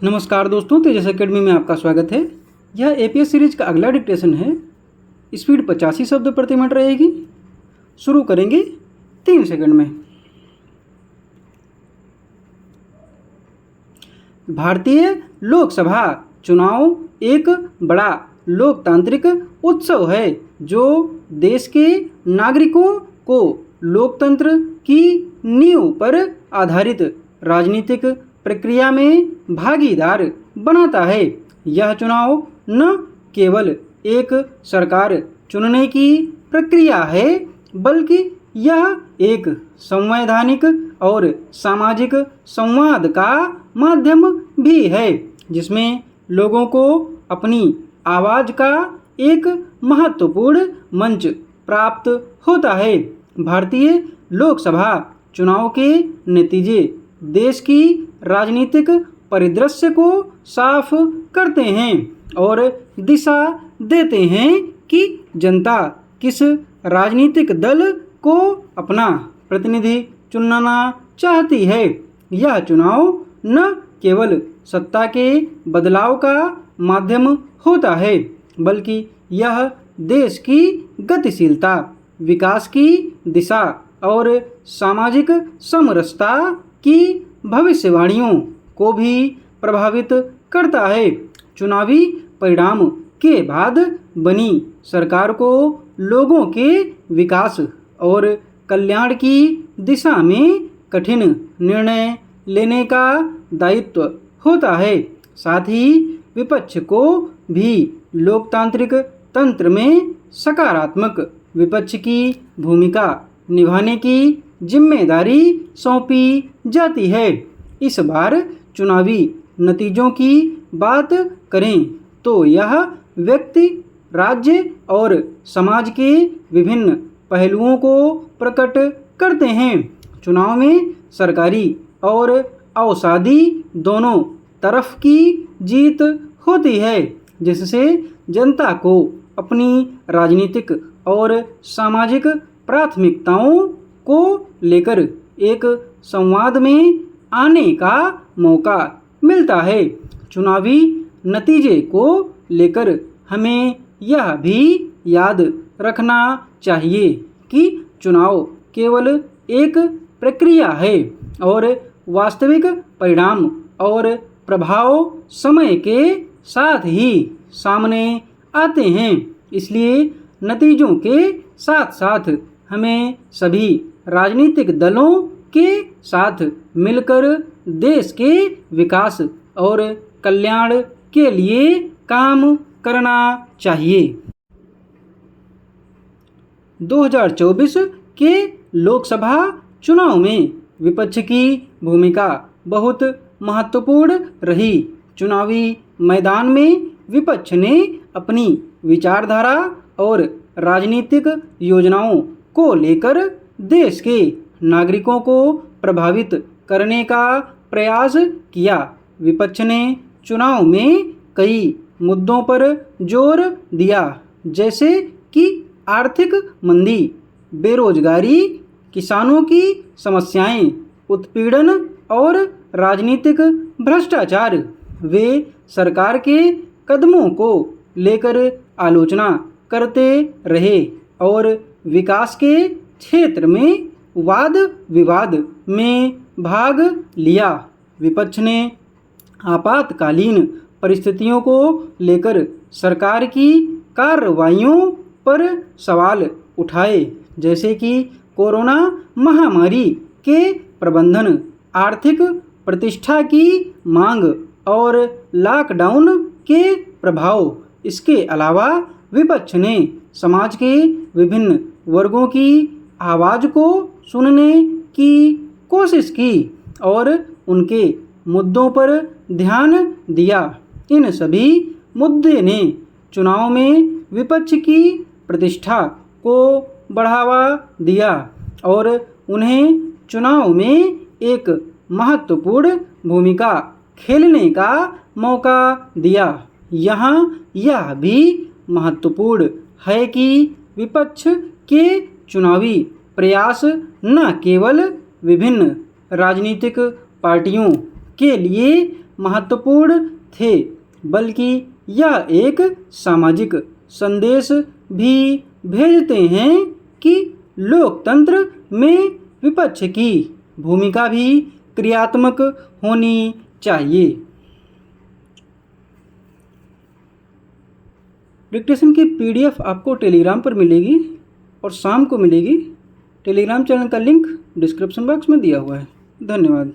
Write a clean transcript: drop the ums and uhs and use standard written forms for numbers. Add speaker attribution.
Speaker 1: नमस्कार दोस्तों, तेजस एकेडमी में आपका स्वागत है। यह एपीएस सीरीज का अगला डिक्टेशन है। स्पीड 85 शब्द प्रति मिनट रहेगी। शुरू करेंगे 3 सेकंड में। भारतीय लोकसभा चुनाव एक बड़ा लोकतांत्रिक उत्सव है जो देश के नागरिकों को लोकतंत्र की नींव पर आधारित राजनीतिक प्रक्रिया में भागीदार बनाता है। यह चुनाव न केवल एक सरकार चुनने की प्रक्रिया है, बल्कि यह एक संवैधानिक और सामाजिक संवाद का माध्यम भी है, जिसमें लोगों को अपनी आवाज़ का एक महत्वपूर्ण मंच प्राप्त होता है। भारतीय लोकसभा चुनाव के नतीजे देश की राजनीतिक परिदृश्य को साफ करते हैं और दिशा देते हैं कि जनता किस राजनीतिक दल को अपना प्रतिनिधि चुनना चाहती है। यह चुनाव न केवल सत्ता के बदलाव का माध्यम होता है, बल्कि यह देश की गतिशीलता, विकास की दिशा और सामाजिक समरसता की भविष्यवाणियों को भी प्रभावित करता है। चुनावी परिणाम के बाद बनी सरकार को लोगों के विकास और कल्याण की दिशा में कठिन निर्णय लेने का दायित्व होता है। साथ ही विपक्ष को भी लोकतांत्रिक तंत्र में सकारात्मक विपक्ष की भूमिका निभाने की जिम्मेदारी सौंपी जाती है। इस बार चुनावी नतीजों की बात करें तो यह व्यक्ति, राज्य और समाज के विभिन्न पहलुओं को प्रकट करते हैं। चुनाव में सरकारी और अवसादी दोनों तरफ की जीत होती है, जिससे जनता को अपनी राजनीतिक और सामाजिक प्राथमिकताओं को लेकर एक संवाद में आने का मौका मिलता है। चुनावी नतीजे को लेकर हमें यह भी याद रखना चाहिए कि चुनाव केवल एक प्रक्रिया है और वास्तविक परिणाम और प्रभाव समय के साथ ही सामने आते हैं। इसलिए नतीजों के साथ साथ हमें सभी राजनीतिक दलों के साथ मिलकर देश के विकास और कल्याण के लिए काम करना चाहिए। 2024 के लोकसभा चुनाव में विपक्ष की भूमिका बहुत महत्वपूर्ण रही। चुनावी मैदान में विपक्ष ने अपनी विचारधारा और राजनीतिक योजनाओं को लेकर देश के नागरिकों को प्रभावित करने का प्रयास किया। विपक्ष ने चुनाव में कई मुद्दों पर जोर दिया, जैसे कि आर्थिक मंदी, बेरोजगारी, किसानों की समस्याएं, उत्पीड़न और राजनीतिक भ्रष्टाचार। वे सरकार के कदमों को लेकर आलोचना करते रहे और विकास के क्षेत्र में वाद विवाद में भाग लिया। विपक्ष ने आपातकालीन परिस्थितियों को लेकर सरकार की कार्रवाइयों पर सवाल उठाए, जैसे कि कोरोना महामारी के प्रबंधन, आर्थिक प्रतिष्ठा की मांग और लॉकडाउन के प्रभाव। इसके अलावा विपक्ष ने समाज के विभिन्न वर्गों की आवाज़ को सुनने की कोशिश की और उनके मुद्दों पर ध्यान दिया। इन सभी मुद्दे ने चुनाव में विपक्ष की प्रतिष्ठा को बढ़ावा दिया और उन्हें चुनाव में एक महत्वपूर्ण भूमिका खेलने का मौका दिया। यहाँ यह भी महत्वपूर्ण है कि विपक्ष के चुनावी प्रयास न केवल विभिन्न राजनीतिक पार्टियों के लिए महत्वपूर्ण थे, बल्कि यह एक सामाजिक संदेश भी भेजते हैं कि लोकतंत्र में विपक्ष की भूमिका भी क्रियात्मक होनी चाहिए। डिक्टेशन की PDF आपको टेलीग्राम पर मिलेगी और शाम को मिलेगी। टेलीग्राम चैनल का लिंक डिस्क्रिप्शन बॉक्स में दिया हुआ है। धन्यवाद।